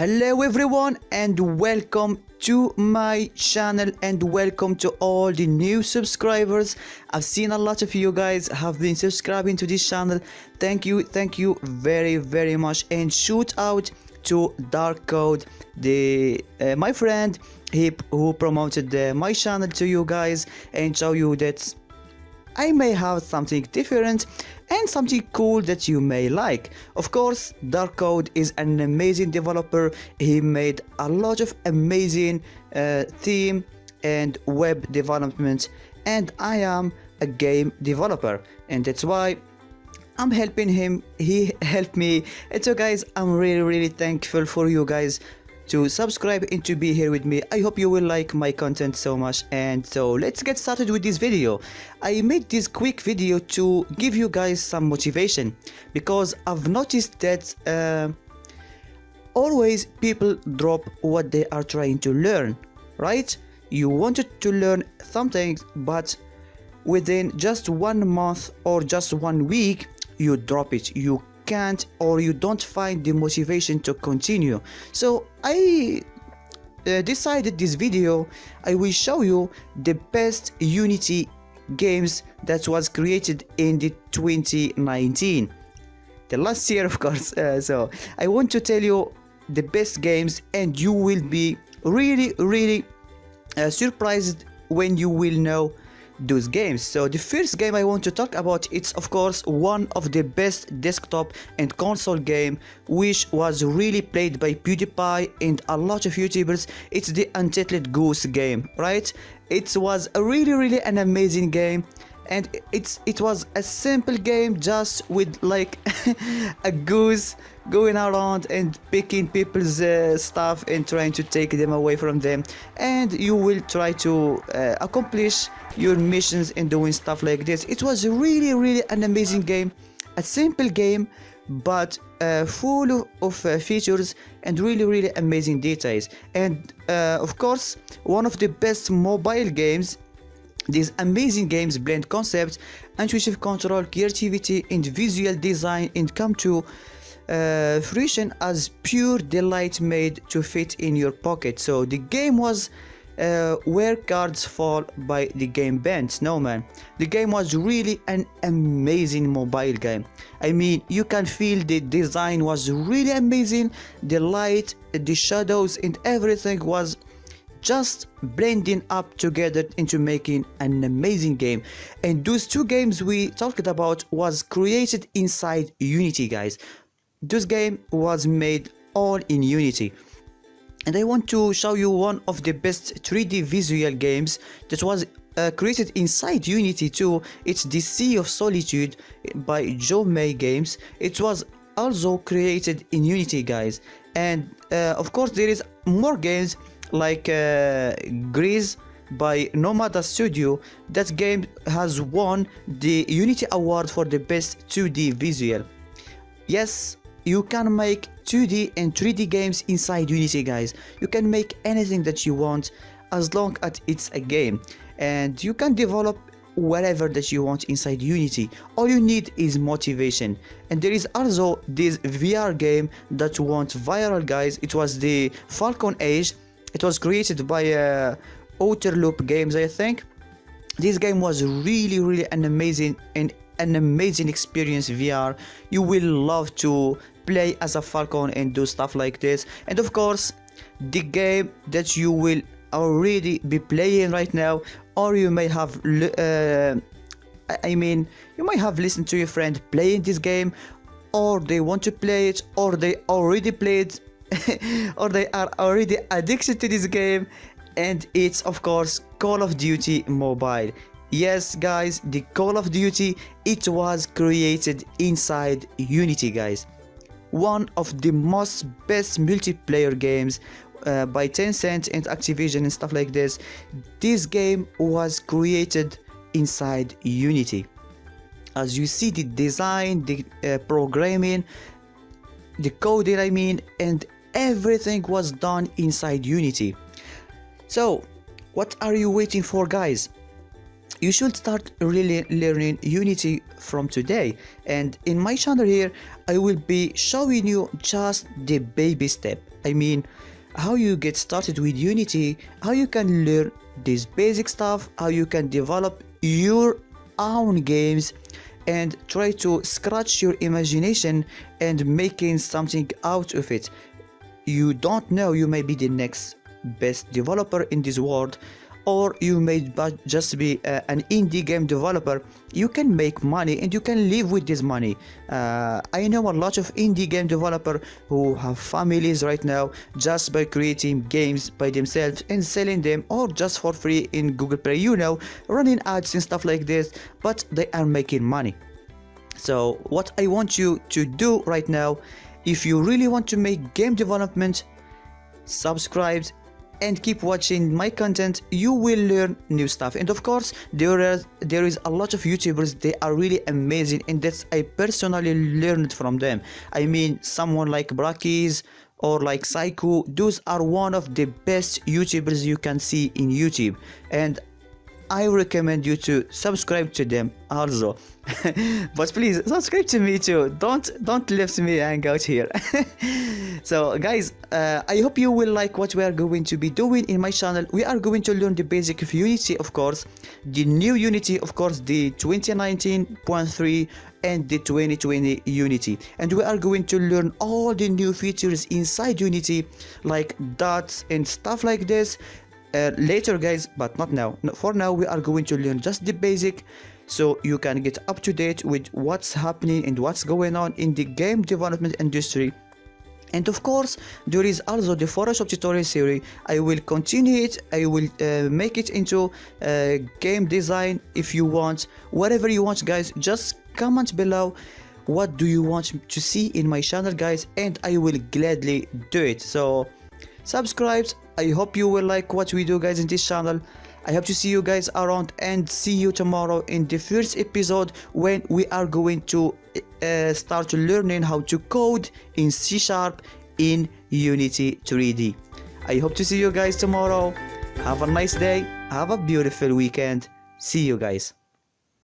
Hello everyone and welcome to my channel and welcome to all the new subscribers. I've seen a lot of you guys have been subscribing to this channel. Thank you very much, and shout out to Dark Code, my friend who promoted my channel to you guys and show you that I may have something different and something cool that you may like. Of course, Dark Code is an amazing developer. He made a lot of amazing theme and web development, and I am a game developer, and that's why I'm helping him. He helped me. And so guys, I'm really thankful for you guys to subscribe and to be here with me. I hope you will like my content so much, and so let's get started with this video. I made this quick video to give you guys some motivation, because I've noticed that always people drop what they are trying to learn, right? You wanted to learn something, but within just 1 month or just 1 week you drop it. You can't, or you don't find the motivation to continue. So I decided this video I will show you the best Unity games that was created in the 2019, the last year, of course. So I want to tell you the best games, and you will be really surprised when you will know those games. So the first game I want to talk about, it's of course one of the best desktop and console game, which was really played by PewDiePie and a lot of YouTubers. It's the Untitled Goose game, right? It was a really an amazing game, and it was a simple game just with like a goose going around and picking people's stuff and trying to take them away from them, and you will try to accomplish your missions and doing stuff like this. It was really an amazing game, a simple game, but full of features and really amazing details. And of course, one of the best mobile games. These amazing games blend concepts, intuitive control, creativity and visual design, and come to fruition as pure delight made to fit in your pocket. So the game was Where Cards Fall by the game band Snowman. The game was really an amazing mobile game. I mean, you can feel the design was really amazing. The light, the shadows and everything was just blending up together into making an amazing game. And those two games we talked about was created inside Unity, guys. This game was made all in Unity. And I want to show you one of the best 3D visual games that was created inside Unity too. It's the Sea of Solitude by Joe May Games. It was also created in Unity, guys. And of course there is more games like Grease by Nomada Studio. That game has won the Unity Award for the best 2D visual. Yes, you can make 2D and 3D games inside Unity, guys. You can make anything that you want as long as it's a game, and you can develop whatever that you want inside Unity. All you need is motivation. And there is also this VR game that went viral, guys. It was the Falcon Age. It was created by Outer Loop Games, I think. This game was really an amazing experience VR. You will love to play as a falcon and do stuff like this. And of course, the game that you will already be playing right now, or you may have you might have listened to your friend playing this game, or they want to play it, or they already played or they are already addicted to this game, and it's of course Call of Duty Mobile. Yes guys, the Call of Duty, it was created inside Unity, guys. One of the most best multiplayer games by Tencent and Activision and stuff like this. This game was created inside Unity. As you see, the design, the programming, the coding, and everything was done inside Unity. So what are you waiting for, guys? you should start really learning Unity from today. And in my channel here, I will be showing you just the baby step. I mean, how you get started with Unity, how you can learn this basic stuff, how you can develop your own games and try to scratch your imagination and making something out of it. You don't know, you may be the next best developer in this world, or you may just be an indie game developer. You can make money and you can live with this money. I know a lot of indie game developers who have families right now just by creating games by themselves and selling them, or just for free in Google Play, you know, running ads and stuff like this, but they are making money. So what I want you to do right now, if you really want to make game development, subscribe and keep watching my content. You will learn new stuff. And of course, there is a lot of YouTubers, they are really amazing, and that's I personally learned from them. I mean, someone like Brackies or like Psycho, those are one of the best YouTubers you can see in YouTube, and I recommend you to subscribe to them also. But please subscribe to me too. Don't leave me hang out here. So guys, I hope you will like what we are going to be doing in my channel. We are going to learn the basic of Unity, of course, the new Unity, of course, the 2019.3 and the 2020 Unity, and we are going to learn all the new features inside Unity, like dots and stuff like this. Later guys, but not now. For now, we are going to learn just the basic, so you can get up to date with what's happening and what's going on in the game development industry. And of course, there is also the Photoshop tutorial series. I will continue it. I will make it into game design. If you want, whatever you want, guys, just comment below what do you want to see in my channel, guys, and I will gladly do it. So subscribe. I hope you will like what we do, guys, in this channel. I hope to see you guys around, and see you tomorrow in the first episode, when we are going to start learning how to code in C# in Unity 3D. I hope to see you guys tomorrow. Have a nice day. Have a beautiful weekend. See you guys.